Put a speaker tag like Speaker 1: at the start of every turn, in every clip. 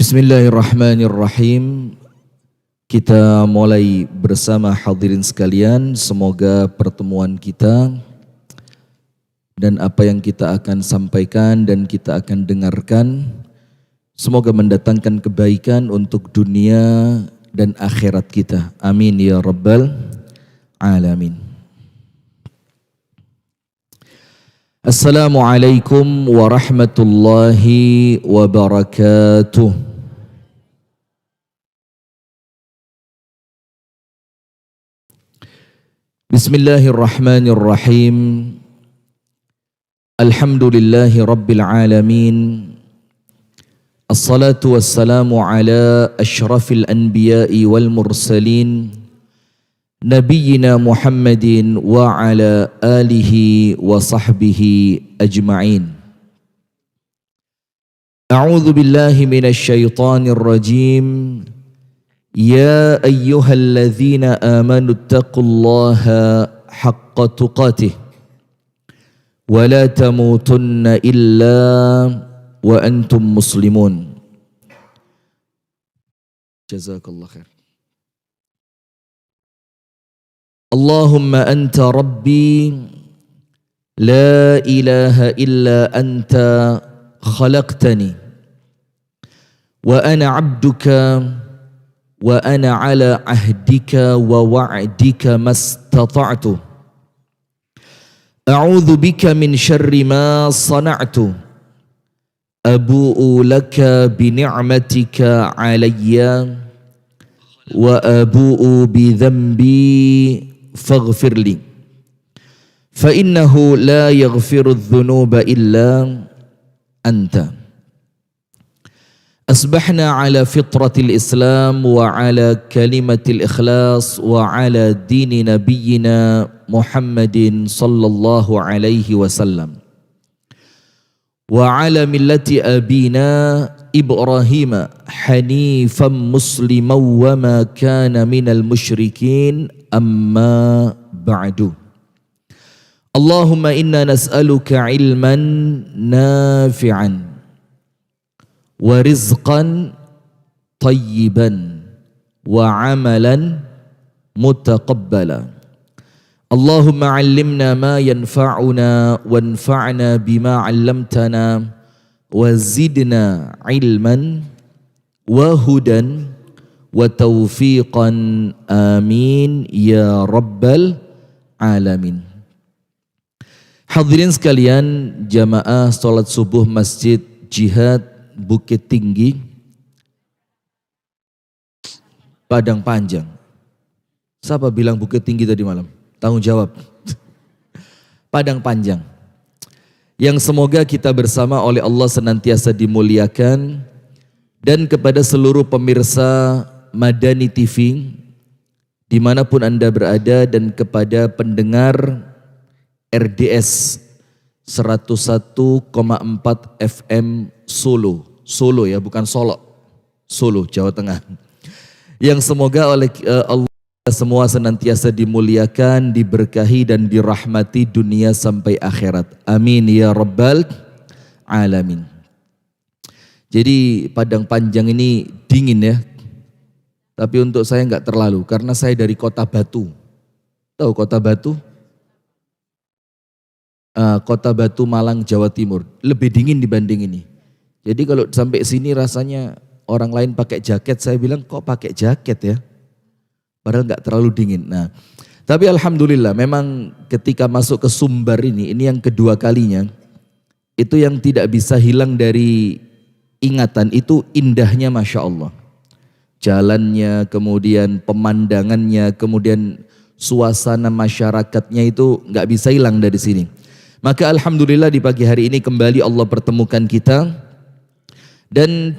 Speaker 1: Bismillahirrahmanirrahim. Kita mulai bersama hadirin sekalian. Semoga pertemuan kita dan apa yang kita akan sampaikan dan kita akan dengarkan, semoga mendatangkan kebaikan untuk dunia dan akhirat kita. Amin ya rabbal alamin. Assalamualaikum warahmatullahi wabarakatuh. Bismillahirrahmanirrahim. Alhamdulillahi rabbil alamin. Assalatu wassalamu ala ashrafil anbiya'i wal mursalin, Nabiyyina Muhammadin wa ala alihi wa sahbihi ajma'in. A'udzu billahi minasy syaithanir rajim. Ya ayyuhalladzina amanu taqullaha haqqa tuqatih wa la tamutunna illa wa antum muslimun. Jazakallah khair. Allahumma anta rabbi la ilaha illa anta khalaqtani wa ana abduka wa ana ala ahdika wa wa'dika mastata'tu a'udzu bika min syarri ma sana'tu abu'u laka bi ni'matika alayya wa abu'u bi dhanbi faghfirli fa innahu la yaghfiru adh-dhunuba illa anta. Asbahna ala fitratil Islam wa ala kalimatil ikhlas wa ala dini nabiyyina Muhammadin sallallahu alaihi wasallam wa ala millati abina Ibrahim hanifan musliman wa ma kana minal musyrikin, amma ba'du. Allahumma inna nas'aluka ilman nafi'an wa rizqan tayyiban wa amalan mutaqabbala. Allahumma 'allimna ma yanfa'una wanfa'na bima 'allamtana wa zidna ilman wa hudan wa taufiqan, amin ya rabbal alamin. Hadirin sekalian, jamaah salat subuh Masjid Jihad Bukit Tinggi, Padang Panjang. Siapa bilang Bukit Tinggi tadi malam? Tanggung jawab. Padang Panjang. Yang semoga kita bersama oleh Allah senantiasa dimuliakan, dan kepada seluruh pemirsa Madani TV dimanapun Anda berada, dan kepada pendengar RDS 101,4 FM Solo ya, bukan Solo, Jawa Tengah. Yang semoga oleh Allah semua senantiasa dimuliakan, diberkahi dan dirahmati dunia sampai akhirat. Amin ya rabbal alamin. Jadi Padang Panjang ini dingin ya. Tapi untuk saya enggak terlalu, karena saya dari Kota Batu. Tahu Kota Batu? Kota Batu, Malang, Jawa Timur. Lebih dingin dibanding ini. Jadi kalau sampai sini rasanya orang lain pakai jaket, saya bilang kok pakai jaket ya? Padahal enggak terlalu dingin. Nah, tapi alhamdulillah memang ketika masuk ke Sumbar ini yang kedua kalinya, itu yang tidak bisa hilang dari ingatan itu indahnya Masya Allah. Jalannya, kemudian pemandangannya, kemudian suasana masyarakatnya itu enggak bisa hilang dari sini. Maka alhamdulillah di pagi hari ini kembali Allah pertemukan kita, dan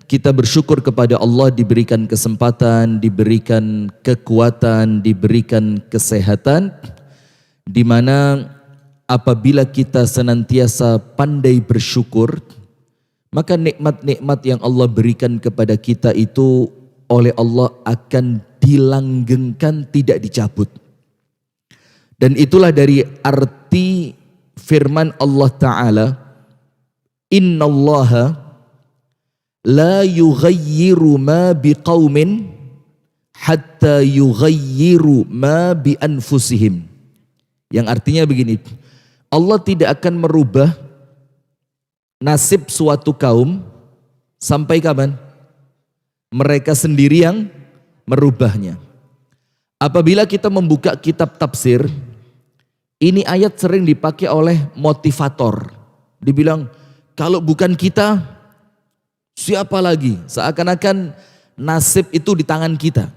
Speaker 1: kita bersyukur kepada Allah diberikan kesempatan, diberikan kekuatan, diberikan kesehatan, di mana apabila kita senantiasa pandai bersyukur, maka nikmat-nikmat yang Allah berikan kepada kita itu oleh Allah akan dilanggengkan, tidak dicabut. Dan itulah dari arti firman Allah Ta'ala, innallaha la yughayyiru ma biqaumin hatta yughayyiru ma bi anfusihim. Yang artinya begini, Allah tidak akan merubah nasib suatu kaum sampai kapan? Mereka sendiri yang merubahnya. Apabila kita membuka kitab tafsir, ini ayat sering dipakai oleh motivator. Dibilang, kalau bukan kita, siapa lagi? Seakan-akan nasib itu di tangan kita.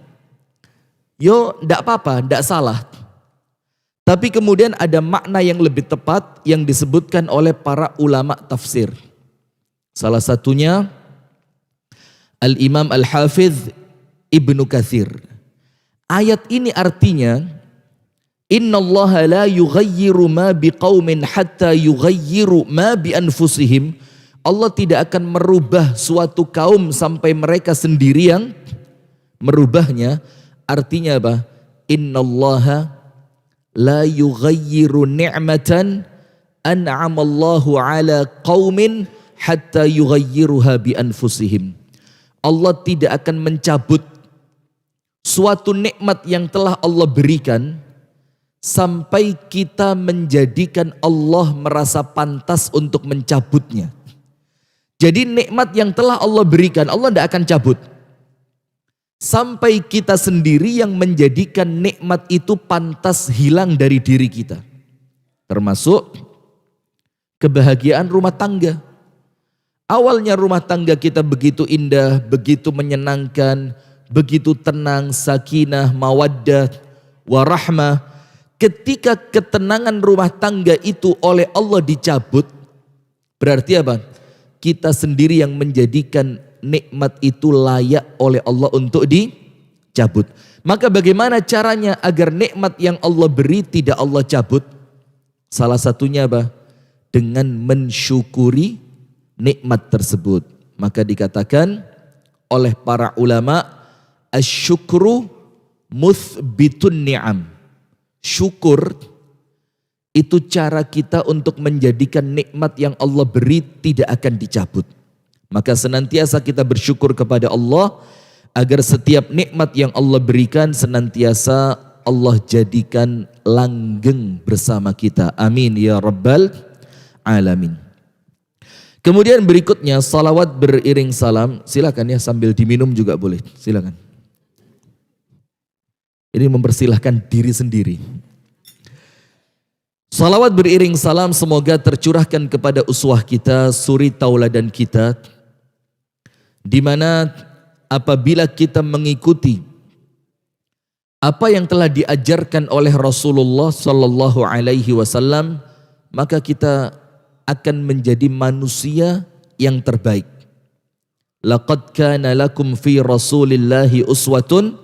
Speaker 1: Yo, ndak apa-apa, ndak salah. Tapi kemudian ada makna yang lebih tepat yang disebutkan oleh para ulama tafsir. Salah satunya Al-Imam Al-Hafidh Ibnu Katsir. Ayat ini artinya, innallaha la yughayyiru ma biqaumin hatta yughayyiru ma bi anfusihim. Allah tidak akan merubah suatu kaum sampai mereka sendiri yang merubahnya. Artinya apa? Innallaha la yughayyiru ni'matan an'amallahu ala qaumin hatta yughayyiruha bi anfusihim. Allah tidak akan mencabut suatu nikmat yang telah Allah berikan sampai kita menjadikan Allah merasa pantas untuk mencabutnya. Jadi nikmat yang telah Allah berikan, Allah tidak akan cabut. Sampai kita sendiri yang menjadikan nikmat itu pantas hilang dari diri kita. Termasuk kebahagiaan rumah tangga. Awalnya rumah tangga kita begitu indah, begitu menyenangkan, begitu tenang, sakinah, mawaddah, warahmah. Ketika ketenangan rumah tangga itu oleh Allah dicabut, berarti apa? Kita sendiri yang menjadikan nikmat itu layak oleh Allah untuk dicabut. Maka bagaimana caranya agar nikmat yang Allah beri tidak Allah cabut? Salah satunya apa? Dengan mensyukuri nikmat tersebut. Maka dikatakan oleh para ulama, asyukru muthbitun ni'am. Syukur itu cara kita untuk menjadikan nikmat yang Allah beri tidak akan dicabut. Maka senantiasa kita bersyukur kepada Allah agar setiap nikmat yang Allah berikan senantiasa Allah jadikan langgeng bersama kita. Amin ya rabbal alamin. Kemudian berikutnya salawat beriring salam. Silakan ya, sambil diminum juga boleh. Silakan. Ini mempersilahkan diri sendiri. Salawat beriring salam semoga tercurahkan kepada uswah kita, suri tauladan kita, di mana apabila kita mengikuti apa yang telah diajarkan oleh Rasulullah sallallahu alaihi wasallam, maka kita akan menjadi manusia yang terbaik. Laqad kana lakum fi Rasulillahi uswatun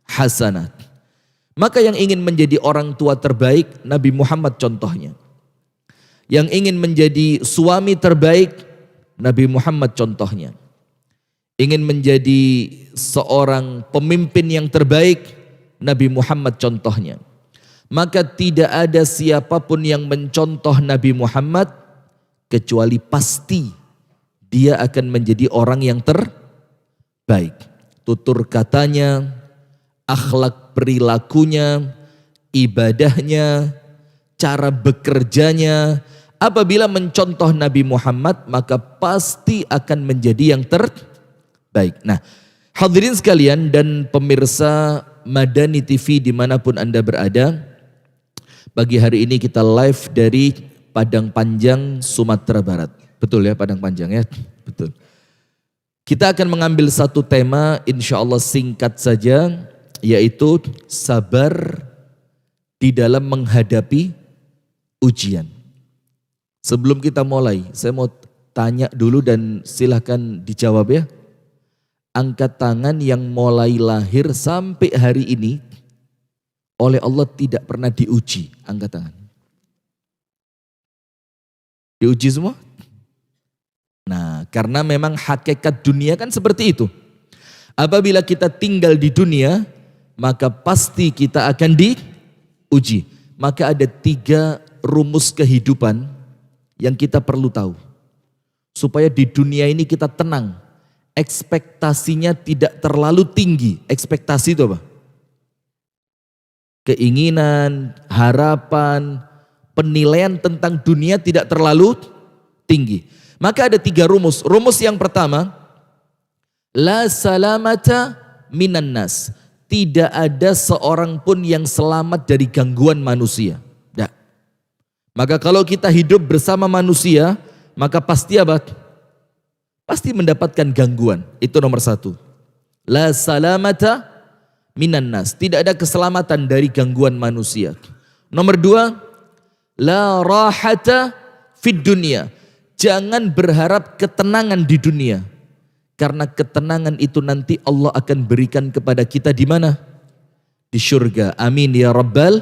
Speaker 1: hasanah. Maka yang ingin menjadi orang tua terbaik, Nabi Muhammad contohnya. Yang ingin menjadi suami terbaik, Nabi Muhammad contohnya. Ingin menjadi seorang pemimpin yang terbaik, Nabi Muhammad contohnya. Maka tidak ada siapapun yang mencontoh Nabi Muhammad kecuali pasti dia akan menjadi orang yang terbaik. Tutur katanya, akhlak perilakunya, ibadahnya, cara bekerjanya. Apabila mencontoh Nabi Muhammad, maka pasti akan menjadi yang terbaik. Nah, hadirin sekalian dan pemirsa Madani TV dimanapun Anda berada, pagi hari ini kita live dari Padang Panjang, Sumatera Barat. Betul ya, Padang Panjang ya? Betul. Kita akan mengambil satu tema, insya Allah singkat saja, yaitu sabar di dalam menghadapi ujian. Sebelum kita mulai, saya mau tanya dulu dan silahkan dijawab ya. Angkat tangan yang mulai lahir sampai hari ini oleh Allah tidak pernah diuji. Angkat tangan. Diuji semua? Nah, karena memang hakikat dunia kan seperti itu. Apabila kita tinggal di dunia, maka pasti kita akan diuji. Maka ada 3 rumus kehidupan yang kita perlu tahu. Supaya di dunia ini kita tenang. ekspektasinya tidak terlalu tinggi. Ekspektasi itu apa? Keinginan, harapan, penilaian tentang dunia tidak terlalu tinggi. Maka ada 3 rumus. Rumus yang pertama, la salamata minan nas. Tidak ada seorang pun yang selamat dari gangguan manusia. Tidak. Maka kalau kita hidup bersama manusia, maka pasti apa? Pasti mendapatkan gangguan. Itu nomor 1. La salamata minan nas. Tidak ada keselamatan dari gangguan manusia. Nomor 2, la rahata fid dunya. Jangan berharap ketenangan di dunia. Karena ketenangan itu nanti Allah akan berikan kepada kita di mana? Di surga. Amin ya rabbal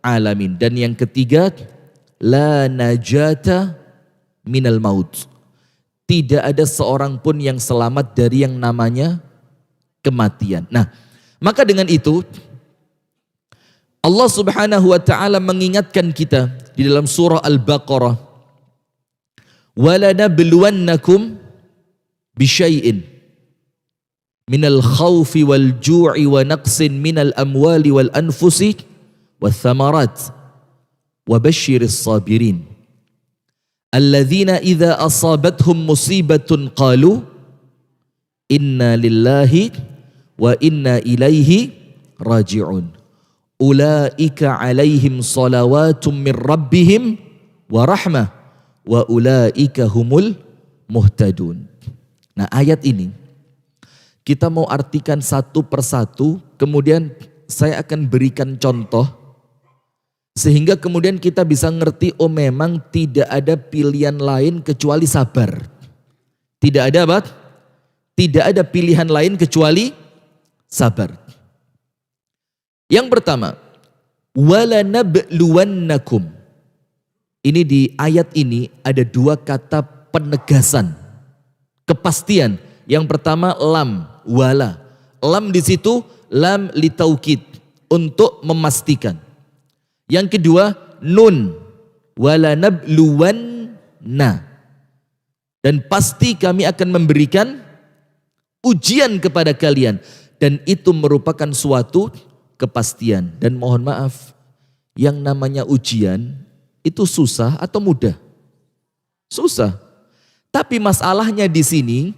Speaker 1: alamin. Dan yang ketiga, la najata minal maut. Tidak ada seorang pun yang selamat dari yang namanya kematian. Nah, maka dengan itu Allah Subhanahu wa taala mengingatkan kita di dalam surah Al-Baqarah, "Walanabluwannakum bisyai'in minal khawfi wal ju'i wa naqsin minal amwali wal anfusi wath thamarat wa basyiris sabirin alladzina idza asabathum musibatun qalu inna lillahi wa inna ilaihi raji'un ulaika alaihim salawatum min rabbihim wa rahmah wa ulaika humul muhtadun." Nah, ayat ini kita mau artikan satu persatu, kemudian saya akan berikan contoh sehingga kemudian kita bisa ngerti, oh memang tidak ada pilihan lain kecuali sabar. Tidak ada apa? Tidak ada pilihan lain kecuali sabar. Yang pertama, walanabluwannakum. Ini di ayat ini ada 2 kata penegasan, kepastian. Yang pertama lam, wala. Lam di situ lam litaukid, untuk memastikan. Yang kedua nun, wala nabluwanna. Dan pasti kami akan memberikan ujian kepada kalian. Dan itu merupakan suatu kepastian. Dan mohon maaf, yang namanya ujian itu susah atau mudah? Susah. Tapi masalahnya di sini,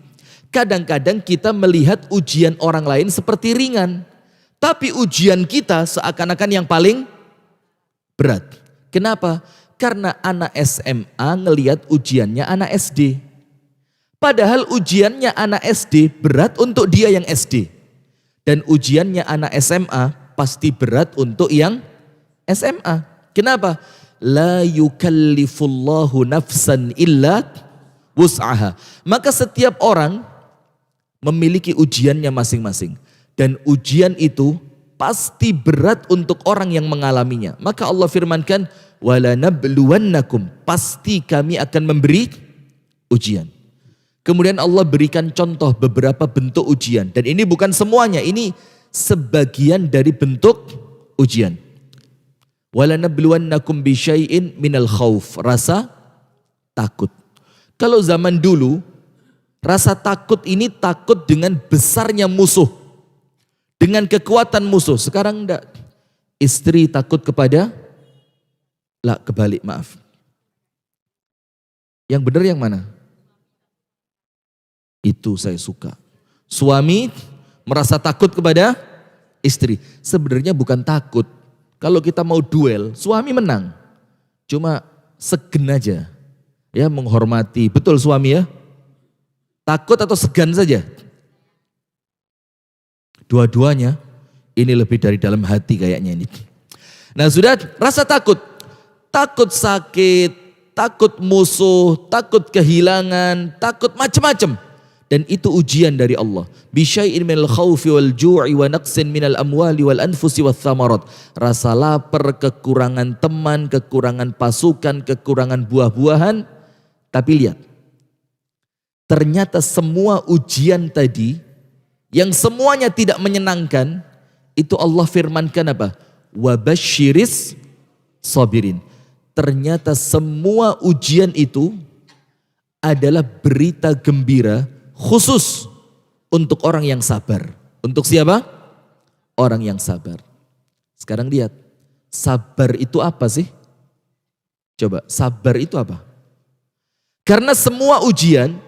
Speaker 1: kadang-kadang kita melihat ujian orang lain seperti ringan. Tapi ujian kita seakan-akan yang paling berat. Kenapa? Karena anak SMA ngelihat ujiannya anak SD. Padahal ujiannya anak SD berat untuk dia yang SD. Dan ujiannya anak SMA pasti berat untuk yang SMA. Kenapa? La yukallifullahu nafsan illa wus'aha. Maka setiap orang memiliki ujiannya masing-masing. Dan ujian itu pasti berat untuk orang yang mengalaminya. Maka Allah firmankan, walanabluwannakum, pasti kami akan memberi ujian. Kemudian Allah berikan contoh beberapa bentuk ujian. Dan ini bukan semuanya, ini sebagian dari bentuk ujian. Walanabluwannakum bisyai'in minal khauf, rasa takut. Kalau zaman dulu, rasa takut ini takut dengan besarnya musuh. Dengan kekuatan musuh. Sekarang enggak. Istri takut kepada, kebalik, maaf. Yang benar yang mana? Itu saya suka. Suami merasa takut kepada istri. Sebenarnya bukan takut. Kalau kita mau duel, suami menang. Cuma segen aja. Ya, menghormati. Betul suami ya? Takut atau segan saja? Dua-duanya. Ini lebih dari dalam hati kayaknya ini. Nah sudah, rasa takut. Takut sakit, takut musuh, takut kehilangan, takut macam-macam. Dan itu ujian dari Allah. Bisyai'in minal khawfi wal ju'i wa naqsin minal amwali wal anfusi wath thamarat. Rasa lapar, kekurangan teman, kekurangan pasukan, kekurangan buah-buahan. Tapi lihat, ternyata semua ujian tadi yang semuanya tidak menyenangkan, itu Allah firmankan apa? Wabasyiris sabirin. Ternyata semua ujian itu adalah berita gembira khusus untuk orang yang sabar. Untuk siapa? Orang yang sabar. Sekarang lihat, sabar itu apa sih? Coba, sabar itu apa? Karena semua ujian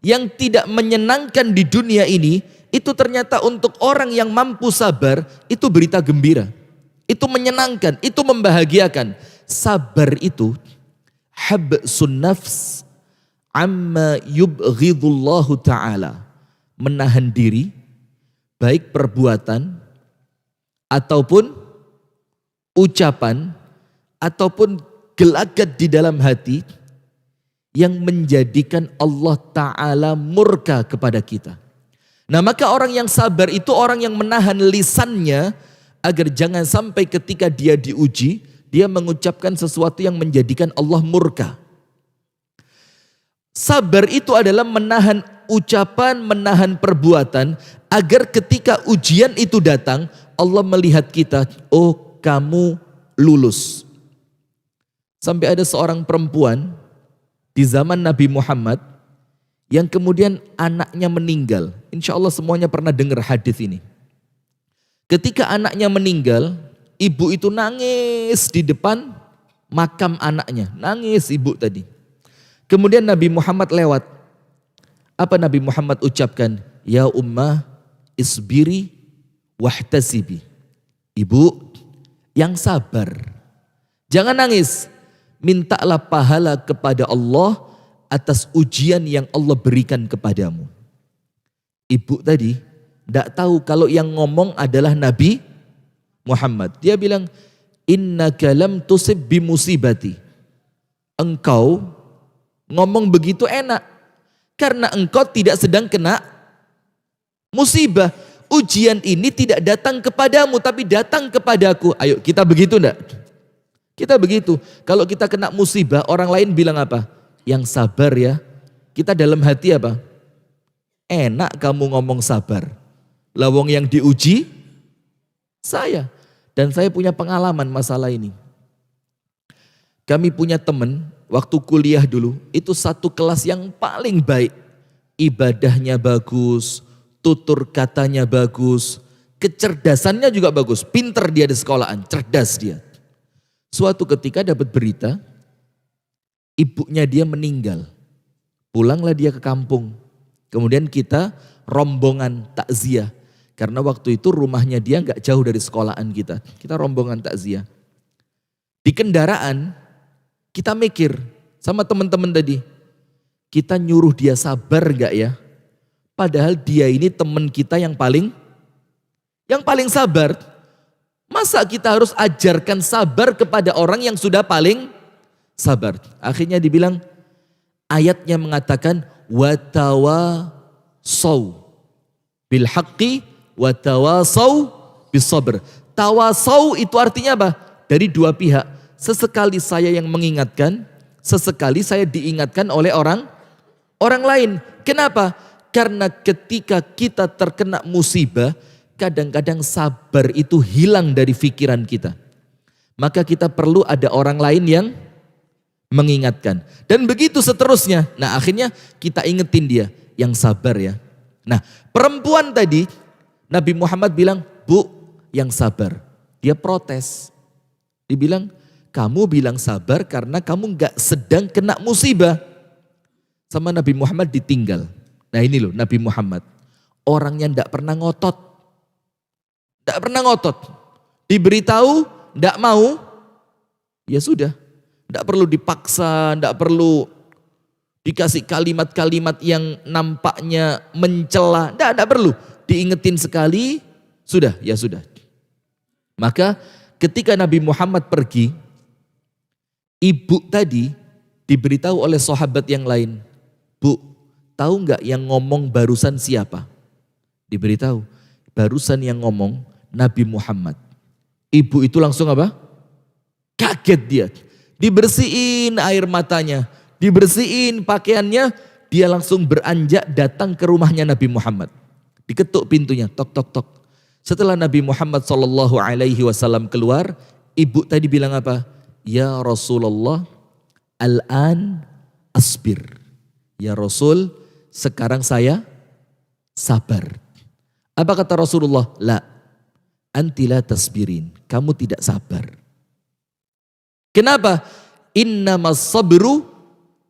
Speaker 1: yang tidak menyenangkan di dunia ini, itu ternyata untuk orang yang mampu sabar, itu berita gembira. Itu menyenangkan, itu membahagiakan. Sabar itu habsun nafs amma yubghidullahu ta'ala. Menahan diri, baik perbuatan, ataupun ucapan, ataupun gelagat di dalam hati, yang menjadikan Allah Ta'ala murka kepada kita. Nah, maka orang yang sabar itu orang yang menahan lisannya agar jangan sampai ketika dia diuji, dia mengucapkan sesuatu yang menjadikan Allah murka. Sabar itu adalah menahan ucapan, menahan perbuatan, agar ketika ujian itu datang, Allah melihat kita, oh kamu lulus. Sampai ada seorang perempuan di zaman Nabi Muhammad yang kemudian anaknya meninggal. Insya Allah semuanya pernah dengar hadis ini. Ketika anaknya meninggal, ibu itu nangis di depan makam anaknya. Nangis ibu tadi. Kemudian Nabi Muhammad lewat. Apa Nabi Muhammad ucapkan? Ya ummah isbiri wahtasibi. Ibu yang sabar. Jangan nangis. Mintalah pahala kepada Allah atas ujian yang Allah berikan kepadamu. Ibu tadi tidak tahu kalau yang ngomong adalah Nabi Muhammad. Dia bilang, innaka lam tusib bimusibati. Engkau ngomong begitu enak karena engkau tidak sedang kena musibah. Ujian ini tidak datang kepadamu tapi datang kepadaku. Ayo kita begitu enggak? Kita begitu. Kalau kita kena musibah, orang lain bilang apa? Yang sabar ya. Kita dalam hati apa? Enak kamu ngomong sabar. Lawong yang diuji saya. Dan saya punya pengalaman masalah ini. Kami punya teman waktu kuliah dulu, itu satu kelas yang paling baik. Ibadahnya bagus, tutur katanya bagus, kecerdasannya juga bagus. Pinter dia di sekolahan, cerdas dia. Suatu ketika dapat berita, ibunya dia meninggal. Pulanglah dia ke kampung. Kemudian kita rombongan takziah. Karena waktu itu rumahnya dia nggak jauh dari sekolahan kita. Kita rombongan takziah. Di kendaraan, kita mikir sama teman-teman tadi. Kita nyuruh dia sabar nggak ya? Padahal dia ini teman kita yang paling sabar. Masa kita harus ajarkan sabar kepada orang yang sudah paling sabar? Akhirnya dibilang, ayatnya mengatakan watawasau bil haqqi watawasau bis sabr. Tawasau itu artinya apa? Dari dua pihak. Sesekali saya yang mengingatkan, sesekali saya diingatkan oleh orang lain. Kenapa? Karena ketika kita terkena musibah, kadang-kadang sabar itu hilang dari pikiran kita. Maka kita perlu ada orang lain yang mengingatkan. Dan begitu seterusnya. Nah akhirnya kita ingetin dia, yang sabar ya. Nah perempuan tadi, Nabi Muhammad bilang, bu yang sabar. Dia protes. Dibilang, kamu bilang sabar karena kamu gak sedang kena musibah. Sama Nabi Muhammad ditinggal. Nah ini loh Nabi Muhammad. Orangnya gak pernah ngotot. Tidak pernah ngotot. Diberitahu, tidak mau, ya sudah. Tidak perlu dipaksa, tidak perlu dikasih kalimat-kalimat yang nampaknya mencela. Tidak perlu. Diingetin sekali, sudah, ya sudah. Maka ketika Nabi Muhammad pergi, ibu tadi diberitahu oleh sahabat yang lain. Bu, tahu nggak yang ngomong barusan siapa? Diberitahu, barusan yang ngomong Nabi Muhammad. Ibu itu langsung apa? Kaget dia. Dibersihin air matanya, dibersihin pakaiannya, dia langsung beranjak datang ke rumahnya Nabi Muhammad. Diketuk pintunya, tok tok tok. Setelah Nabi Muhammad SAW keluar, ibu tadi bilang apa? Ya Rasulullah, al-an asbir. Ya Rasul, sekarang saya sabar. Apa kata Rasulullah? La, anti la tasbirin. Kamu tidak sabar. Kenapa? Innamas sabru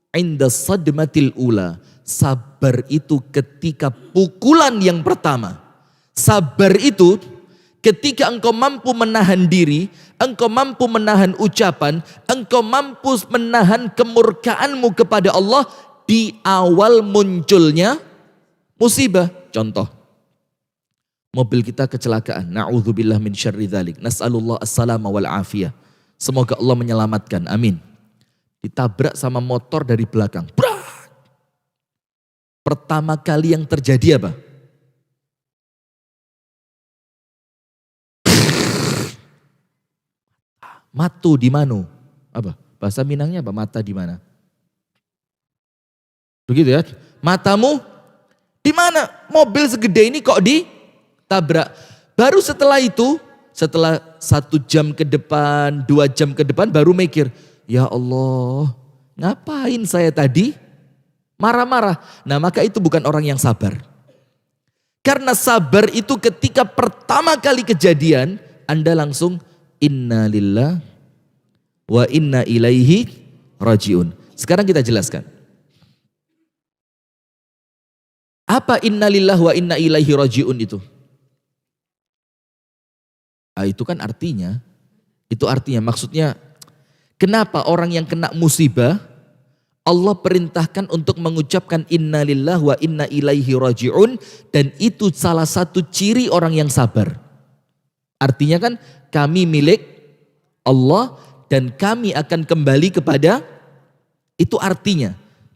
Speaker 1: inda sadmatil ula. Sabar itu ketika pukulan yang pertama. Sabar itu ketika engkau mampu menahan diri, engkau mampu menahan ucapan, engkau mampu menahan kemurkaanmu kepada Allah di awal munculnya musibah. Contoh, mobil kita kecelakaan. Na'udzubillah min syarri dzalik. Nas'alullah as-salama wal afiyah. Semoga Allah menyelamatkan. Amin. Ditabrak sama motor dari belakang. Brak! Pertama kali yang terjadi apa? Matu di mano. Apa? Bahasa Minangnya apa? Mata di mana? Begitu ya. Matamu di mana? Mobil segede ini kok ditabrak. Baru setelah itu, setelah 1 jam ke depan, 2 jam ke depan baru mikir, ya Allah, ngapain saya tadi marah-marah? Nah, maka itu bukan orang yang sabar. Karena sabar itu ketika pertama kali kejadian, Anda langsung inna lillah wa inna ilaihi rajiun. Sekarang kita jelaskan. Apa inna lillah wa inna ilaihi rajiun itu? Nah, itu kan artinya, maksudnya kenapa orang yang kena musibah Allah perintahkan untuk mengucapkan inna lillah wa inna ilaihi rajiun, dan itu salah satu ciri orang yang sabar. Artinya kan kami milik Allah dan kami akan kembali kepada, itu artinya.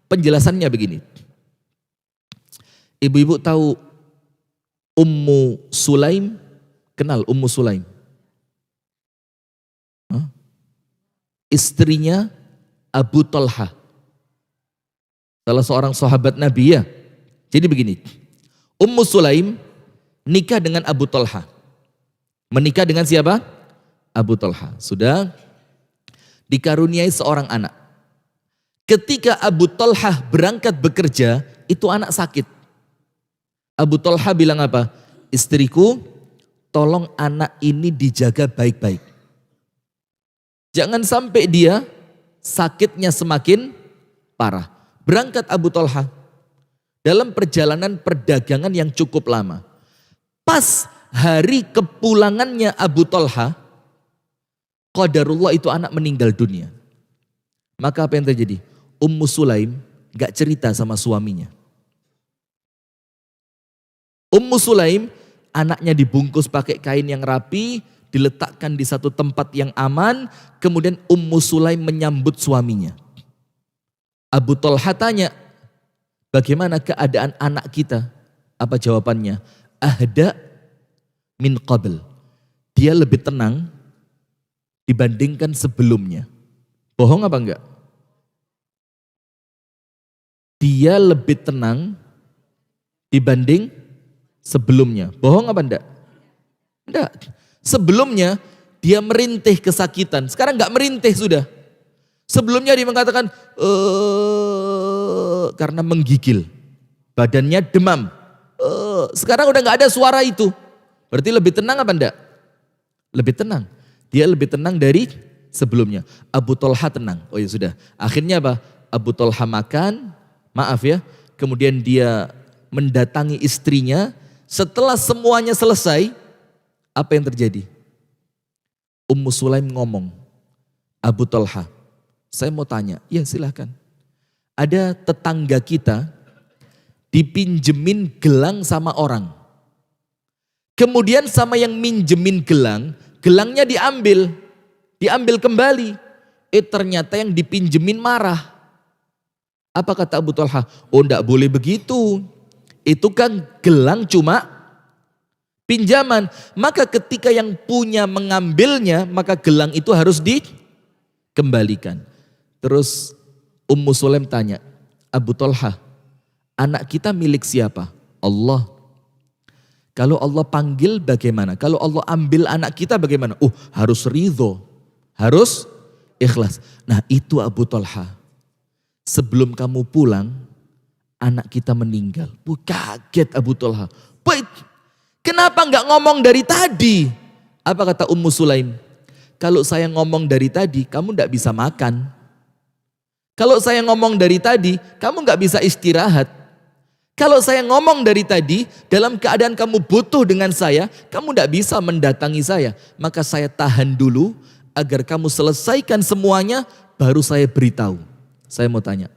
Speaker 1: Penjelasannya begini. Ibu-ibu tahu Ummu Sulaim? Kenal Ummu Sulaim? Hah? Istrinya Abu Talha. Salah seorang sahabat Nabi ya. Jadi begini. Ummu Sulaim nikah dengan Abu Talha. Menikah dengan siapa? Abu Talha. Sudah dikaruniai seorang anak. Ketika Abu Talha berangkat bekerja, itu anak sakit. Abu Talha bilang apa? Istriku, tolong anak ini dijaga baik-baik. Jangan sampai dia sakitnya semakin parah. Berangkat Abu Talha dalam perjalanan perdagangan yang cukup lama. Pas hari kepulangannya Abu Talha, qadarullah itu anak meninggal dunia. Maka apa yang terjadi? Ummu Sulaim gak cerita sama suaminya. Ummu Sulaim, anaknya dibungkus pakai kain yang rapi, diletakkan di satu tempat yang aman, kemudian Ummu Sulaim menyambut suaminya. Abu Talha tanya, bagaimana keadaan anak kita? Apa jawabannya? Ahda min qabl. Dia lebih tenang dibandingkan sebelumnya. Bohong apa enggak? Dia lebih tenang dibanding sebelumnya. Bohong apa enggak? Enggak. Sebelumnya dia merintih kesakitan. Sekarang enggak merintih sudah. Sebelumnya dia mengatakan karena menggigil. Badannya demam. Sekarang udah enggak ada suara itu. Berarti lebih tenang apa enggak? Lebih tenang. Dia lebih tenang dari sebelumnya. Abu Talha tenang. Oh ya sudah. Akhirnya apa? Abu Talha makan. Maaf ya. Kemudian dia mendatangi istrinya. Setelah semuanya selesai, apa yang terjadi? Ummu Sulaim ngomong, Abu Talha, saya mau tanya. Ya silahkan. Ada tetangga kita dipinjemin gelang sama orang. Kemudian sama yang minjemin gelang, gelangnya diambil. Diambil kembali. Ternyata yang dipinjemin marah. Apa kata Abu Talha? Oh enggak boleh begitu. Itu kan gelang cuma pinjaman. Maka ketika yang punya mengambilnya, maka gelang itu harus dikembalikan. Terus Ummu Sulaim tanya, Abu Talha, anak kita milik siapa? Allah. Kalau Allah panggil bagaimana? Kalau Allah ambil anak kita bagaimana? Harus ridho, harus ikhlas. Nah itu Abu Talha. Sebelum kamu pulang, anak kita meninggal. Kaget Abu Talha. Baik, kenapa nggak ngomong dari tadi? Apa kata Ummu Sulaim? Kalau saya ngomong dari tadi, kamu nggak bisa makan. Kalau saya ngomong dari tadi, kamu nggak bisa istirahat. Kalau saya ngomong dari tadi, dalam keadaan kamu butuh dengan saya, kamu tidak bisa mendatangi saya. Maka saya tahan dulu, agar kamu selesaikan semuanya, baru saya beritahu. Saya mau tanya,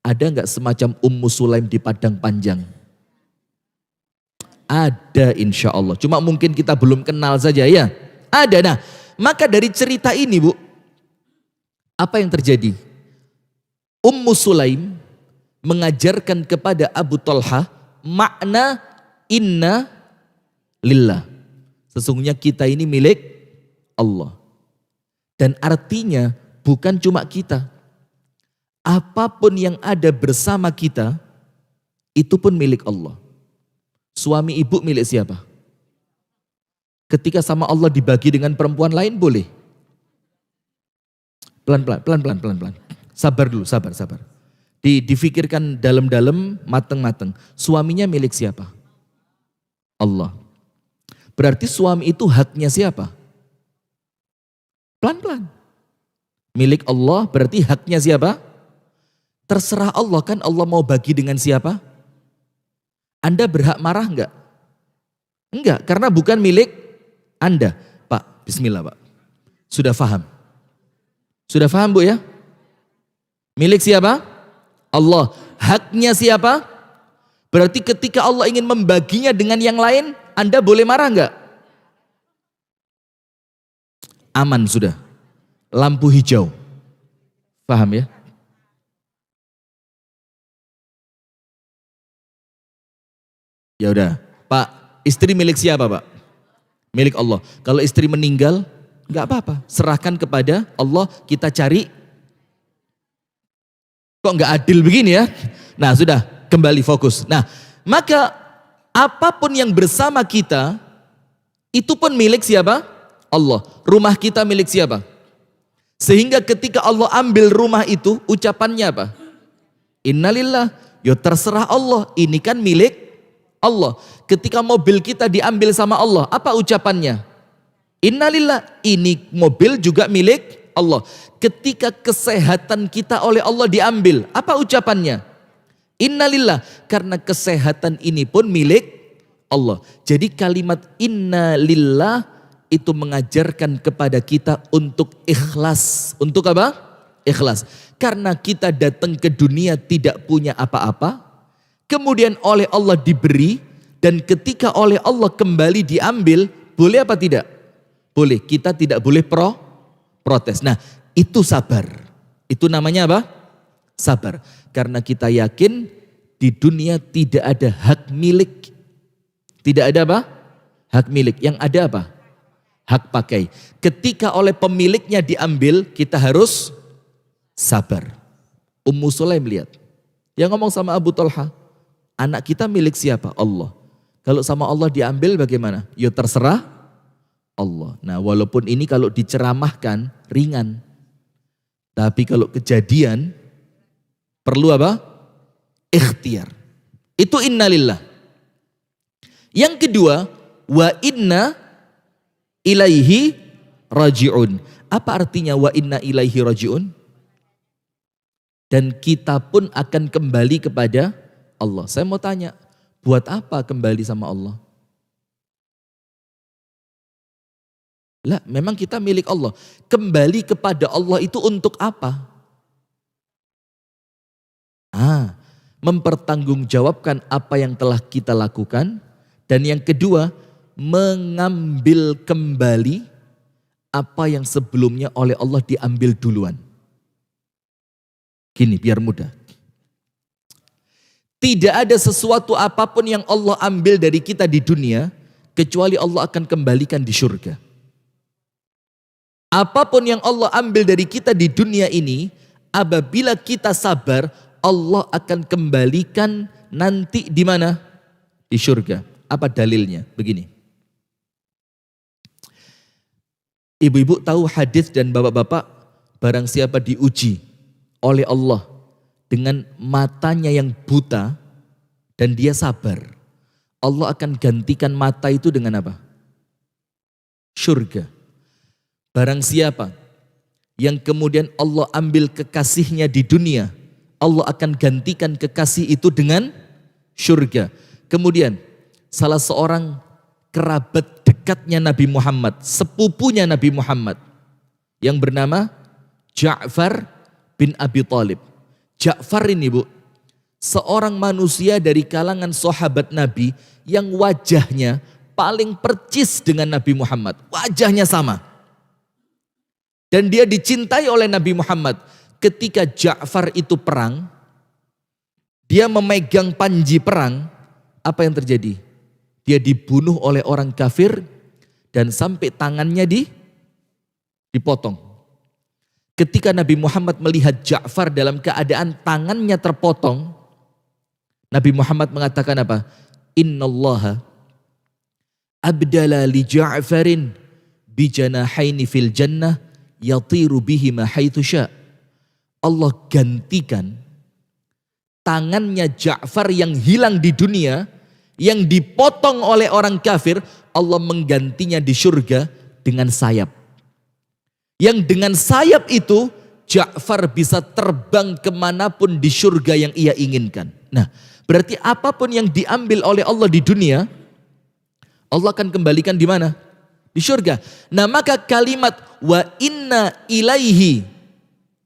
Speaker 1: ada nggak semacam Ummu Sulaim di Padang Panjang? Ada insya Allah, cuma mungkin kita belum kenal saja ya. Ada, nah maka dari cerita ini Bu, apa yang terjadi? Ummu Sulaim mengajarkan kepada Abu Talha makna inna lillah. Sesungguhnya kita ini milik Allah. Dan artinya bukan cuma kita. Apapun yang ada bersama kita, itu pun milik Allah. Suami ibu milik siapa? Ketika sama Allah dibagi dengan perempuan lain boleh. Pelan-pelan. Sabar dulu, sabar. Difikirkan dalam-dalam, mateng-mateng. Suaminya milik siapa? Allah. Berarti suami itu haknya siapa? Pelan-pelan. Milik Allah berarti haknya siapa? Terserah Allah, kan Allah mau bagi dengan siapa? Anda berhak marah enggak? Enggak, karena bukan milik Anda. Pak, bismillah Pak. Sudah paham? Sudah paham Bu ya? Milik siapa? Allah. Haknya siapa? Berarti ketika Allah ingin membaginya dengan yang lain, Anda boleh marah enggak? Aman sudah. Lampu hijau. Paham ya? Ya udah, Pak, istri milik siapa Pak? Milik Allah. Kalau istri meninggal, enggak apa-apa. Serahkan kepada Allah, kita cari. Kok nggak adil begini ya? Nah sudah, kembali fokus. Nah maka apapun yang bersama kita, itu pun milik siapa? Allah. Rumah kita milik siapa? Sehingga ketika Allah ambil rumah itu, ucapannya apa? Innalillah, ya terserah Allah, ini kan milik Allah. Ketika mobil kita diambil sama Allah, apa ucapannya? Innalillah, ini mobil juga milik Allah. Ketika kesehatan kita oleh Allah diambil, apa ucapannya? Innalillah, karena kesehatan ini pun milik Allah. Jadi kalimat innalillah itu mengajarkan kepada kita untuk ikhlas. Untuk apa? Ikhlas. Karena kita datang ke dunia tidak punya apa-apa, kemudian oleh Allah diberi, dan ketika oleh Allah kembali diambil, boleh apa tidak? Boleh, kita tidak boleh protes. Nah, itu sabar. Itu namanya apa? Sabar. Karena kita yakin di dunia tidak ada hak milik. Tidak ada apa? Hak milik. Yang ada apa? Hak pakai. Ketika oleh pemiliknya diambil, kita harus sabar. Ummu Sulaim lihat. Yang ngomong sama Abu Talha, anak kita milik siapa? Allah. Kalau sama Allah diambil bagaimana? Ya terserah Allah. Nah walaupun ini kalau diceramahkan ringan. Tapi kalau kejadian perlu apa? Ikhtiar. Itu innalillah. Yang kedua, wa inna ilaihi raji'un. Apa artinya wa inna ilaihi raji'un? Dan kita pun akan kembali kepada Allah. Saya mau tanya, buat apa kembali sama Allah? Lah, memang kita milik Allah. Kembali kepada Allah itu untuk apa? Mempertanggungjawabkan apa yang telah kita lakukan. Dan yang kedua, mengambil kembali apa yang sebelumnya oleh Allah diambil duluan. Gini, biar mudah. Tidak ada sesuatu apapun yang Allah ambil dari kita di dunia, kecuali Allah akan kembalikan di surga. Apapun yang Allah ambil dari kita di dunia ini, apabila kita sabar, Allah akan kembalikan nanti di mana? Di surga. Apa dalilnya? Begini. Ibu-ibu tahu hadis dan bapak-bapak, barang siapa diuji oleh Allah dengan matanya yang buta dan dia sabar, Allah akan gantikan mata itu dengan apa? Surga. Barang siapa yang kemudian Allah ambil kekasihnya di dunia, Allah akan gantikan kekasih itu dengan surga. Kemudian salah seorang kerabat dekatnya Nabi Muhammad, sepupunya Nabi Muhammad, yang bernama Ja'far bin Abi Thalib. Ja'far ini, Bu, seorang manusia dari kalangan sahabat Nabi yang wajahnya paling percis dengan Nabi Muhammad. Wajahnya sama. Dan dia dicintai oleh Nabi Muhammad. Ketika Ja'far itu perang, dia memegang panji perang, apa yang terjadi? Dia dibunuh oleh orang kafir dan sampai tangannya dipotong. Ketika Nabi Muhammad melihat Ja'far dalam keadaan tangannya terpotong, Nabi Muhammad mengatakan apa? Innallaha abdala li Ja'farin bijanahaini fil jannah yatiru bihima haitsu sya'. Allah gantikan tangannya Ja'far yang hilang di dunia, yang dipotong oleh orang kafir, Allah menggantinya di surga dengan sayap. Yang dengan sayap itu Ja'far bisa terbang kemanapun di surga yang ia inginkan. Nah, berarti apapun yang diambil oleh Allah di dunia, Allah akan kembalikan di mana? Di surga. Nah, maka kalimat wa inna ilaihi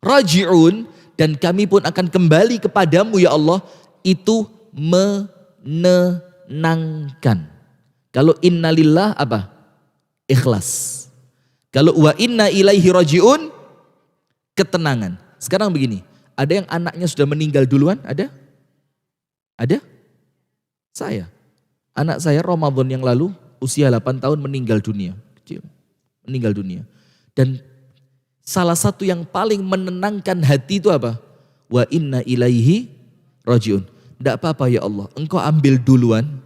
Speaker 1: raji'un, dan kami pun akan kembali kepadamu ya Allah, itu menenangkan. Kalau innalillah apa? Ikhlas. Kalau wa inna ilaihi raji'un, ketenangan. Sekarang begini, ada yang anaknya sudah meninggal duluan? Ada? Ada? Saya. Anak saya Ramadan yang lalu usia 8 tahun meninggal dunia. Kecil. Meninggal dunia. Dan salah satu yang paling menenangkan hati itu apa? Wa inna ilaihi raji'un. Tidak apa-apa ya Allah, Engkau ambil duluan,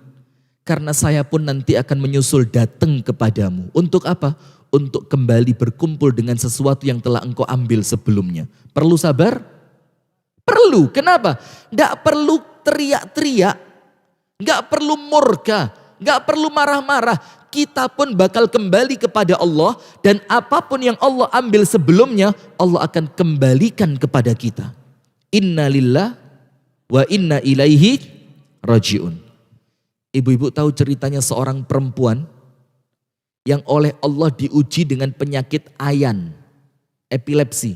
Speaker 1: karena saya pun nanti akan menyusul datang kepadamu. Untuk apa? Untuk kembali berkumpul dengan sesuatu yang telah Engkau ambil sebelumnya. Perlu sabar? Perlu. Kenapa? Tidak perlu teriak-teriak, nggak perlu murka, nggak perlu marah-marah. Kita pun bakal kembali kepada Allah, dan apapun yang Allah ambil sebelumnya, Allah akan kembalikan kepada kita. Inna lillah wa inna ilaihi raji'un. Ibu-ibu tahu ceritanya seorang perempuan yang oleh Allah diuji dengan penyakit ayan, epilepsi.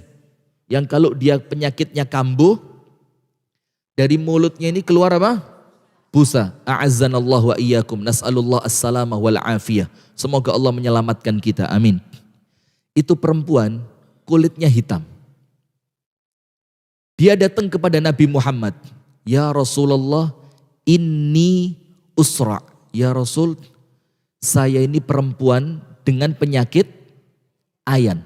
Speaker 1: Yang kalau dia penyakitnya kambuh, dari mulutnya ini keluar apa? Busa. A'azzanallahu wa iyyakum. Nas'alullah as-salamah wal afiyah. Semoga Allah menyelamatkan kita. Amin. Itu perempuan kulitnya hitam. Dia datang kepada Nabi Muhammad. Ya Rasulullah, inni usra. Ya Rasul, saya ini perempuan dengan penyakit ayan.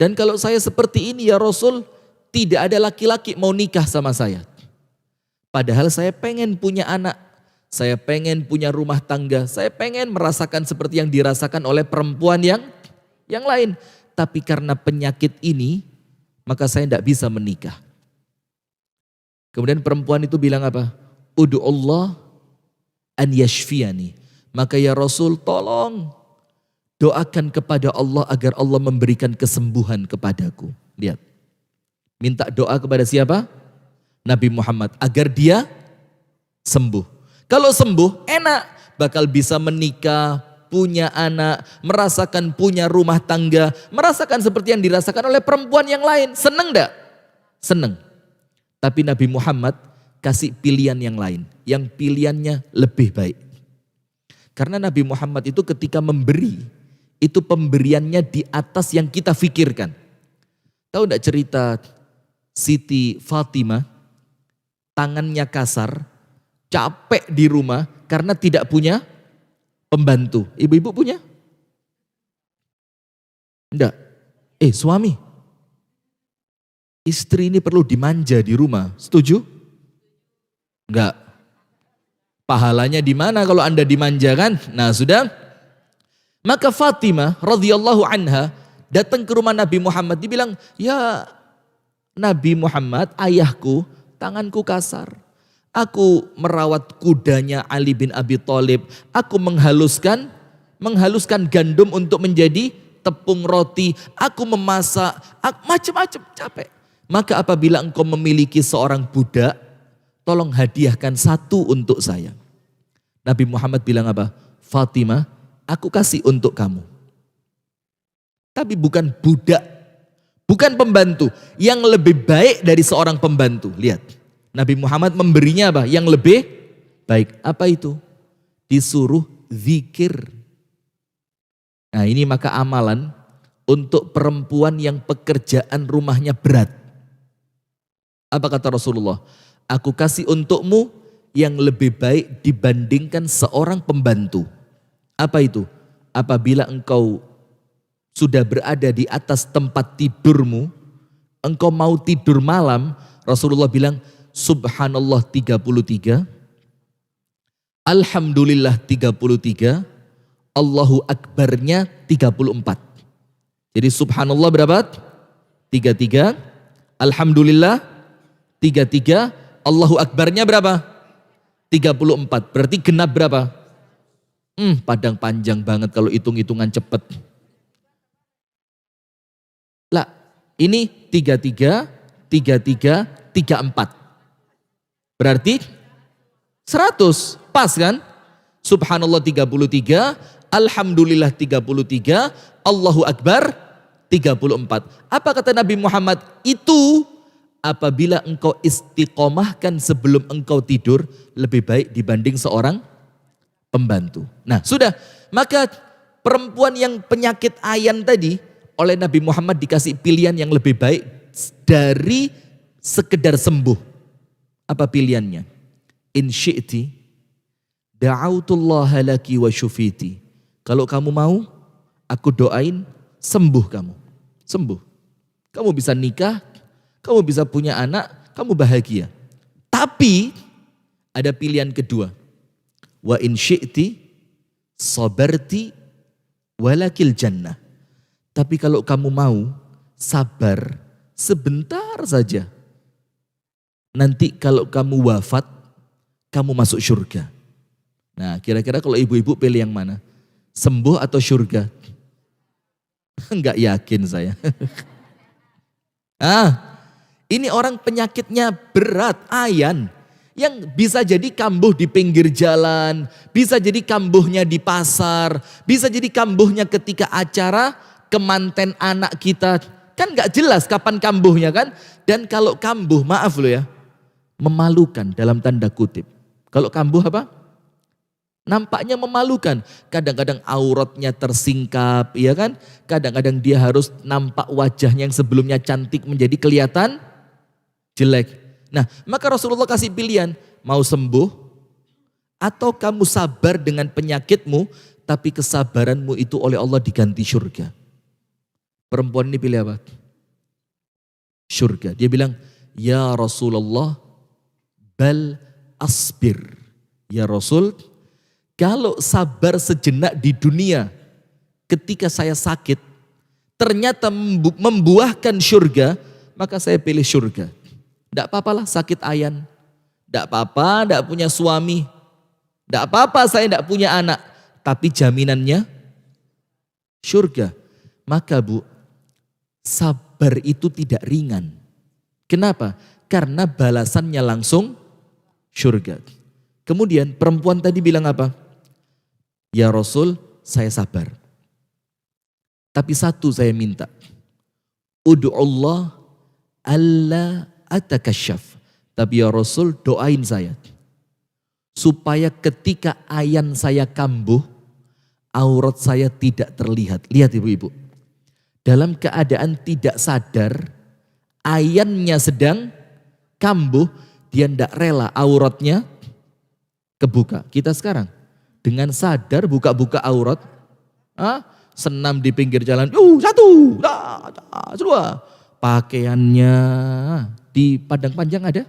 Speaker 1: Dan kalau saya seperti ini ya Rasul, tidak ada laki-laki mau nikah sama saya. Padahal saya pengen punya anak, saya pengen punya rumah tangga, saya pengen merasakan seperti yang dirasakan oleh perempuan yang lain. Tapi karena penyakit ini, maka saya tidak bisa menikah. Kemudian perempuan itu bilang apa? Udu'ullah an yashfiyani. Maka ya Rasul, tolong doakan kepada Allah agar Allah memberikan kesembuhan kepadaku. Lihat. Minta doa kepada siapa? Nabi Muhammad, agar dia sembuh. Kalau sembuh, enak. Bakal bisa menikah, punya anak, merasakan punya rumah tangga, merasakan seperti yang dirasakan oleh perempuan yang lain. Seneng enggak? Seneng. Tapi Nabi Muhammad kasih pilihan yang lain, yang pilihannya lebih baik. Karena Nabi Muhammad itu ketika memberi, itu pemberiannya di atas yang kita pikirkan. Tahu enggak cerita Siti Fatimah, tangannya kasar, capek di rumah karena tidak punya pembantu. Ibu-ibu punya? Enggak. Suami. Istri ini perlu dimanja di rumah. Setuju? Enggak. Pahalanya di mana kalau Anda dimanjakan? Nah, sudah. Maka Fatimah radhiyallahu anha datang ke rumah Nabi Muhammad, dibilang, "Ya Nabi Muhammad, ayahku, tanganku kasar. Aku merawat kudanya Ali bin Abi Thalib. Aku menghaluskan gandum untuk menjadi tepung roti. Aku memasak, macam-macam, capek. Maka apabila engkau memiliki seorang budak, tolong hadiahkan satu untuk saya. Nabi Muhammad bilang apa? Fatimah, aku kasih untuk kamu. Tapi bukan budak, bukan pembantu. Yang lebih baik dari seorang pembantu. Lihat. Nabi Muhammad memberinya apa? Yang lebih baik. Apa itu? Disuruh zikir. Nah ini maka amalan untuk perempuan yang pekerjaan rumahnya berat. Apa kata Rasulullah? Aku kasih untukmu yang lebih baik dibandingkan seorang pembantu. Apa itu? Apabila engkau sudah berada di atas tempat tidurmu, engkau mau tidur malam, Rasulullah bilang, Subhanallah 33, Alhamdulillah 33, Allahu Akbarnya 34. Jadi Subhanallah berapa? 33, Alhamdulillah 33, Allahu Akbarnya berapa? 34. Berarti genap berapa? Padang panjang banget kalau hitung-hitungan cepet. Lah, ini 33, 33, 34. Berarti 100, pas kan? Subhanallah 33, Alhamdulillah 33, Allahu Akbar 34. Apa kata Nabi Muhammad? Itu apabila engkau istiqomahkan sebelum engkau tidur, lebih baik dibanding seorang pembantu. Nah sudah, maka perempuan yang penyakit ayan tadi, oleh Nabi Muhammad dikasih pilihan yang lebih baik dari sekedar sembuh. Apa pilihannya? In syi'ti da'autullaha laki wa syufiti. Kalau kamu mau, aku doain sembuh kamu. Sembuh. Kamu bisa nikah, kamu bisa punya anak, kamu bahagia. Tapi ada pilihan kedua. Wa in syi'ti sabarti walakil jannah. Tapi kalau kamu mau sabar sebentar saja. Nanti kalau kamu wafat, kamu masuk surga. Nah kira-kira kalau ibu-ibu pilih yang mana? Sembuh atau surga? Enggak yakin saya. Ini orang penyakitnya berat, ayan. Yang bisa jadi kambuh di pinggir jalan, bisa jadi kambuhnya di pasar, bisa jadi kambuhnya ketika acara kemanten anak kita. Kan gak jelas kapan kambuhnya kan. Dan kalau kambuh, maaf loh ya, memalukan dalam tanda kutip. Kalau kambuh apa? Nampaknya memalukan. Kadang-kadang auratnya tersingkap, ya kan? Kadang-kadang dia harus nampak wajahnya yang sebelumnya cantik menjadi kelihatan jelek. Nah, maka Rasulullah kasih pilihan, mau sembuh atau kamu sabar dengan penyakitmu, tapi kesabaranmu itu oleh Allah diganti surga. Perempuan ini pilih apa? Surga. Dia bilang, ya Rasulullah, bal asbir. Ya Rasul, kalau sabar sejenak di dunia ketika saya sakit, ternyata membuahkan surga, maka saya pilih surga. Tidak apa-apalah sakit ayan. Tidak apa-apa, tidak punya suami. Tidak apa-apa saya tidak punya anak. Tapi jaminannya surga. Maka Bu, sabar itu tidak ringan. Kenapa? Karena balasannya langsung surga. Kemudian perempuan tadi bilang apa? Ya Rasul, saya sabar. Tapi satu saya minta. Ud'ullah alla atakasyaf. Tapi ya Rasul, doain saya. Supaya ketika ayan saya kambuh, aurat saya tidak terlihat. Lihat ibu-ibu. Dalam keadaan tidak sadar, ayannya sedang kambuh, dia tidak rela auratnya kebuka. Kita sekarang dengan sadar buka-buka aurat, senam di pinggir jalan, satu, dua, pakaiannya di padang panjang ada?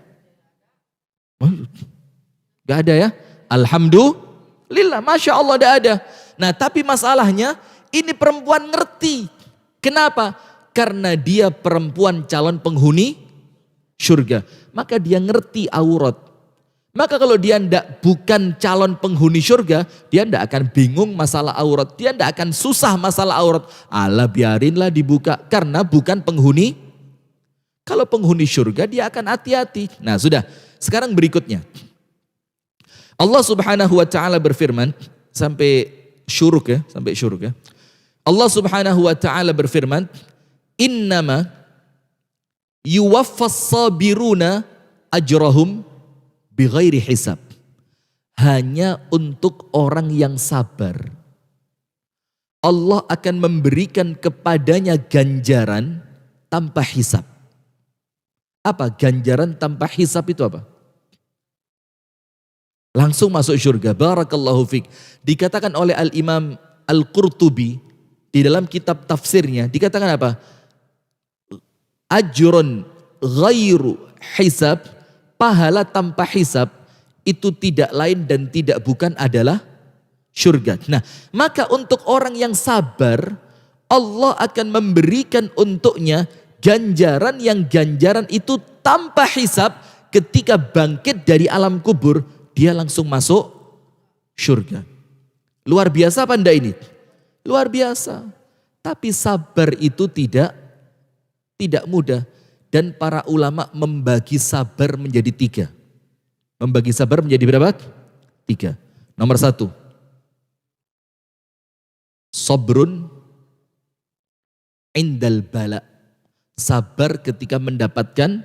Speaker 1: Gak ada ya? Alhamdulillah, Masya Allah gak ada. Nah tapi masalahnya ini perempuan ngerti. Kenapa? Karena dia perempuan calon penghuni surga, maka dia ngerti aurat. Maka kalau dia bukan calon penghuni surga, dia tidak akan bingung masalah aurat. Dia tidak akan susah masalah aurat. Allah biarinlah dibuka karena bukan penghuni. Kalau penghuni surga dia akan hati-hati. Nah sudah, sekarang berikutnya. Allah Subhanahu wa taala berfirman sampai syuruk ya, sampai syuruk ya. Allah Subhanahu wa taala berfirman, "Innama yuwaffas sabiruna ajrahum bighairi hisab." Hanya untuk orang yang sabar Allah akan memberikan kepadanya ganjaran tanpa hisab. Apa ganjaran tanpa hisab itu apa? Langsung masuk surga. Barakallahu fiqh. Dikatakan oleh Al-Imam Al-Qurtubi di dalam kitab tafsirnya, dikatakan apa? Ajrun ghairu hisab, pahala tanpa hisab, itu tidak lain dan tidak bukan adalah surga. Nah, maka untuk orang yang sabar, Allah akan memberikan untuknya ganjaran yang ganjaran itu tanpa hisab. Ketika bangkit dari alam kubur, dia langsung masuk surga. Luar biasa apa enggak ini? Luar biasa. Tapi sabar itu tidak mudah. Dan para ulama membagi sabar menjadi 3. Membagi sabar menjadi berapa? 3. Nomor 1. Sabrun indal bala. Sabar ketika mendapatkan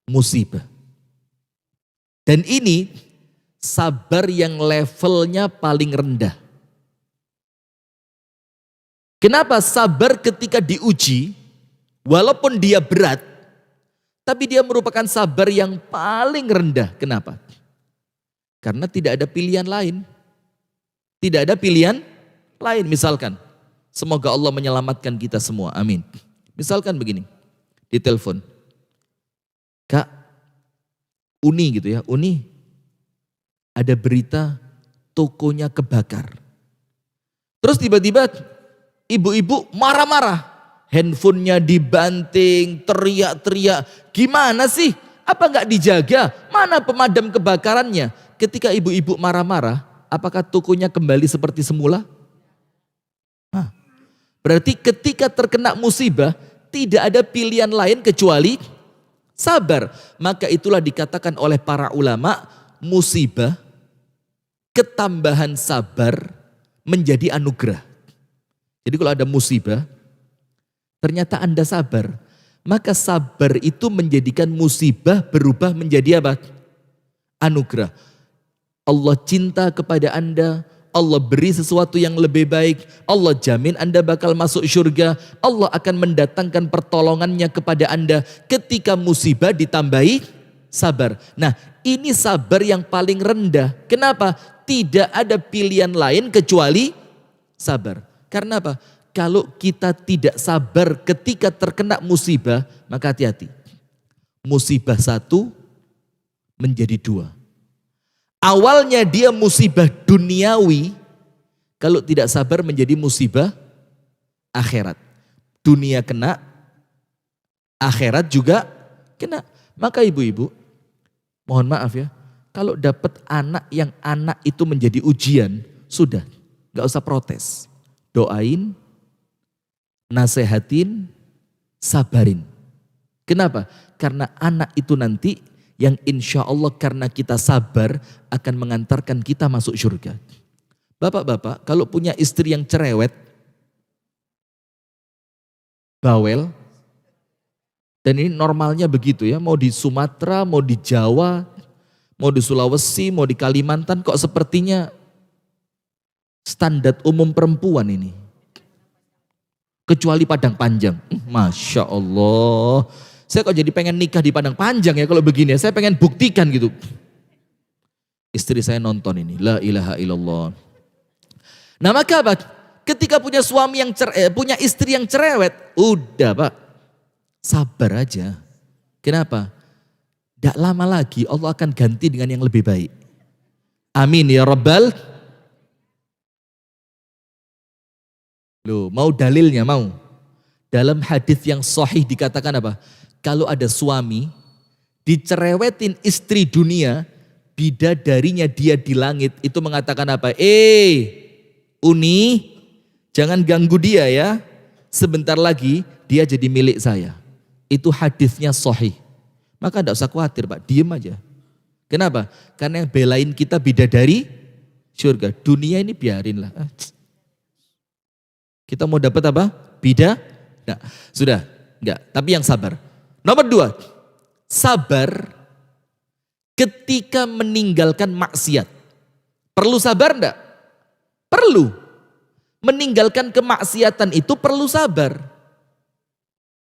Speaker 1: musibah. Dan ini sabar yang levelnya paling rendah. Kenapa? Sabar ketika diuji, walaupun dia berat, tapi dia merupakan sabar yang paling rendah. Kenapa? Karena tidak ada pilihan lain. Tidak ada pilihan lain. Misalkan, semoga Allah menyelamatkan kita semua. Amin. Misalkan begini, ditelepon. Kak, Uni gitu ya, Uni, ada berita tokonya kebakar. Terus tiba-tiba ibu-ibu marah-marah, handphonenya dibanting, teriak-teriak. Gimana sih? Apa nggak dijaga? Mana pemadam kebakarannya? Ketika ibu-ibu marah-marah, apakah tokonya kembali seperti semula? Berarti ketika terkena musibah, tidak ada pilihan lain kecuali sabar. Maka itulah dikatakan oleh para ulama, musibah, ketambahan sabar menjadi anugerah. Jadi kalau ada musibah, ternyata Anda sabar, maka sabar itu menjadikan musibah berubah menjadi apa? Anugerah. Allah cinta kepada Anda, Allah beri sesuatu yang lebih baik, Allah jamin Anda bakal masuk surga, Allah akan mendatangkan pertolongannya kepada Anda ketika musibah ditambahi sabar. Nah, ini sabar yang paling rendah. Kenapa? Tidak ada pilihan lain kecuali sabar. Karena apa? Kalau kita tidak sabar ketika terkena musibah, maka hati-hati. Musibah 1 menjadi 2. Awalnya dia musibah duniawi, kalau tidak sabar menjadi musibah akhirat. Dunia kena, akhirat juga kena. Maka ibu-ibu, mohon maaf ya, kalau dapat anak yang anak itu menjadi ujian, sudah, gak usah protes. Doain, nasehatin, sabarin. Kenapa? Karena anak itu nanti yang insya Allah karena kita sabar akan mengantarkan kita masuk surga. Bapak-bapak, kalau punya istri yang cerewet, bawel, dan ini normalnya begitu ya, mau di Sumatera, mau di Jawa, mau di Sulawesi, mau di Kalimantan, kok sepertinya standar umum perempuan ini. Kecuali Padang Panjang. Masya Allah. Saya kok jadi pengen nikah di Padang Panjang ya kalau begini ya. Saya pengen buktikan gitu. Istri saya nonton ini. La ilaha illallah. Nah maka Pak, ketika punya suami yang punya istri yang cerewet, udah Pak, sabar aja. Kenapa? Tidak lama lagi Allah akan ganti dengan yang lebih baik. Amin ya Rabbal. Loh, mau dalilnya mau? Dalam hadis yang sahih dikatakan apa? Kalau ada suami dicerewetin istri dunia, bidadarinya dia di langit itu mengatakan apa? Uni, jangan ganggu dia ya. Sebentar lagi dia jadi milik saya. Itu hadisnya sahih. Maka tidak usah khawatir Pak, diem aja. Kenapa? Karena yang belain kita bidadari surga. Dunia ini biarinlah. Kita mau dapat apa? Nah, sudah. Enggak, tapi yang sabar. Nomor 2, sabar ketika meninggalkan maksiat. Perlu sabar enggak? Perlu. Meninggalkan kemaksiatan itu perlu sabar.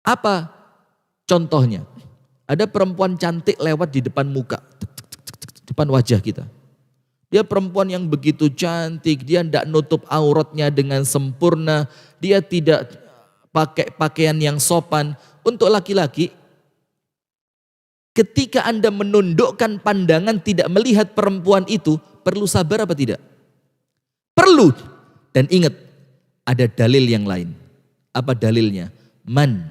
Speaker 1: Apa contohnya? Ada perempuan cantik lewat di depan muka, depan wajah kita. Dia perempuan yang begitu cantik, dia tidak nutup auratnya dengan sempurna, dia tidak pakai pakaian yang sopan. Untuk laki-laki, ketika Anda menundukkan pandangan tidak melihat perempuan itu, perlu sabar apa tidak? Perlu. Dan ingat, ada dalil yang lain. Apa dalilnya? Man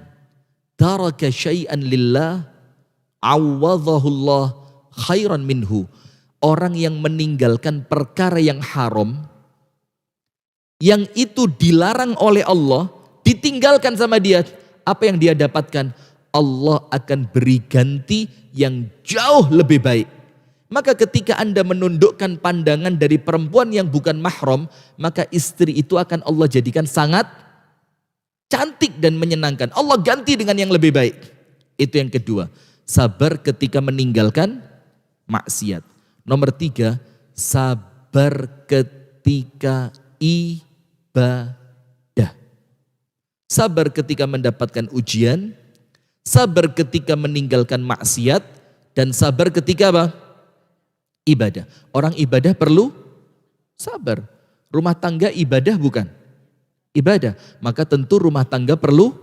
Speaker 1: taraka syai'an lillah awadhahullah khairan minhu. Orang yang meninggalkan perkara yang haram, yang itu dilarang oleh Allah, ditinggalkan sama dia, apa yang dia dapatkan? Allah akan beri ganti yang jauh lebih baik. Maka ketika Anda menundukkan pandangan dari perempuan yang bukan mahram, maka istri itu akan Allah jadikan sangat cantik dan menyenangkan. Allah ganti dengan yang lebih baik. Itu yang kedua. Sabar ketika meninggalkan maksiat. Nomor 3, sabar ketika ibadah. Sabar ketika mendapatkan ujian, sabar ketika meninggalkan maksiat, dan sabar ketika apa? Ibadah. Orang ibadah perlu sabar. Rumah tangga ibadah bukan? Ibadah. Maka tentu rumah tangga perlu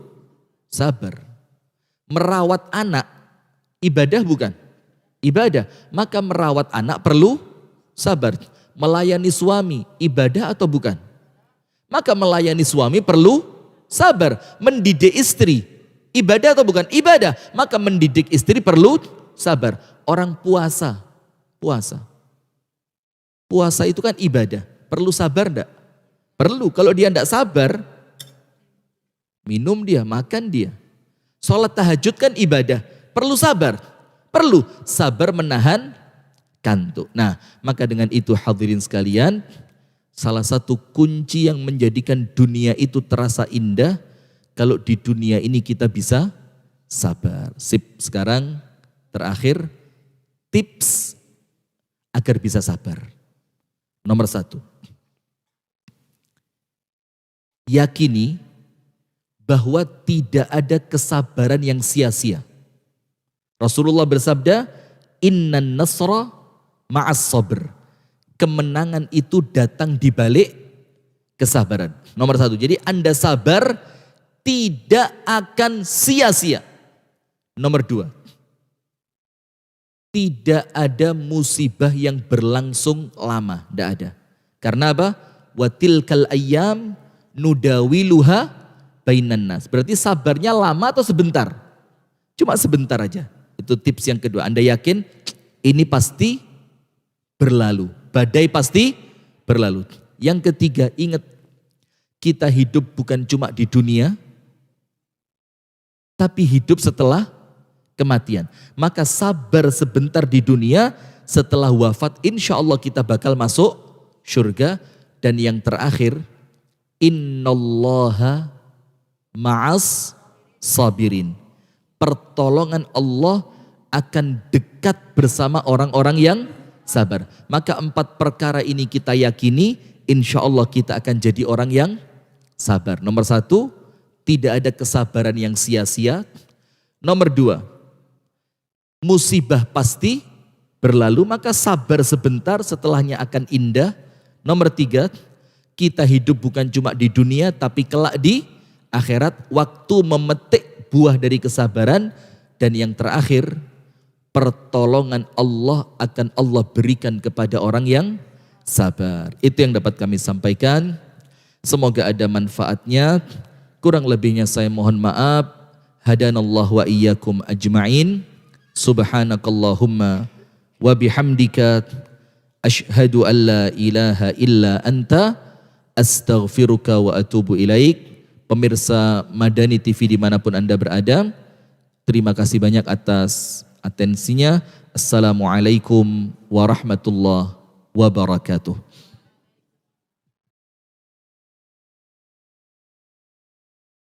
Speaker 1: sabar. Merawat anak ibadah bukan? Ibadah. Maka merawat anak perlu sabar. Melayani suami ibadah atau bukan? Maka melayani suami perlu sabar. Mendidik istri ibadah atau bukan? Ibadah. Maka mendidik istri perlu sabar. Orang puasa itu kan ibadah. Perlu sabar enggak? Perlu. Kalau dia enggak sabar, minum dia, makan dia. Sholat tahajud kan ibadah. Perlu sabar. Perlu sabar menahan kantuk. Nah, maka dengan itu hadirin sekalian, salah satu kunci yang menjadikan dunia itu terasa indah, kalau di dunia ini kita bisa sabar. Sip, sekarang terakhir tips agar bisa sabar. Nomor 1, yakini bahwa tidak ada kesabaran yang sia-sia. Rasulullah bersabda, innan nasra ma'as sabr. Kemenangan itu datang di balik kesabaran. Nomor 1, jadi Anda sabar tidak akan sia-sia. Nomor 2, tidak ada musibah yang berlangsung lama, tidak ada. Karena apa? Wa tilkal ayyam nudawiluha bainan nas. Berarti sabarnya lama atau sebentar? Cuma sebentar aja. Itu tips yang kedua. Anda yakin ini pasti berlalu. Badai pasti berlalu. Yang ketiga, ingat, kita hidup bukan cuma di dunia, tapi hidup setelah kematian. Maka sabar sebentar di dunia, setelah wafat insya Allah kita bakal masuk surga. Dan yang terakhir, innallaha ma'as sabirin. Pertolongan Allah akan dekat bersama orang-orang yang sabar. Maka 4 perkara ini kita yakini, insya Allah kita akan jadi orang yang sabar. Nomor 1, tidak ada kesabaran yang sia-sia. Nomor 2, musibah pasti berlalu, maka sabar sebentar, setelahnya akan indah. Nomor 3, kita hidup bukan cuma di dunia, tapi kelak di akhirat, waktu memetik buah dari kesabaran. Dan yang terakhir, pertolongan Allah akan Allah berikan kepada orang yang sabar. Itu yang dapat kami sampaikan. Semoga ada manfaatnya. Kurang lebihnya saya mohon maaf. hadanallahu wa iyyakum ajma'in. Subhanakallahumma wa bihamdika asyhadu an la ilaha illa anta astaghfiruka wa atubu ilaik. Pemirsa Madani TV dimanapun Anda berada, terima kasih banyak atas atensinya. Assalamualaikum warahmatullahi wabarakatuh.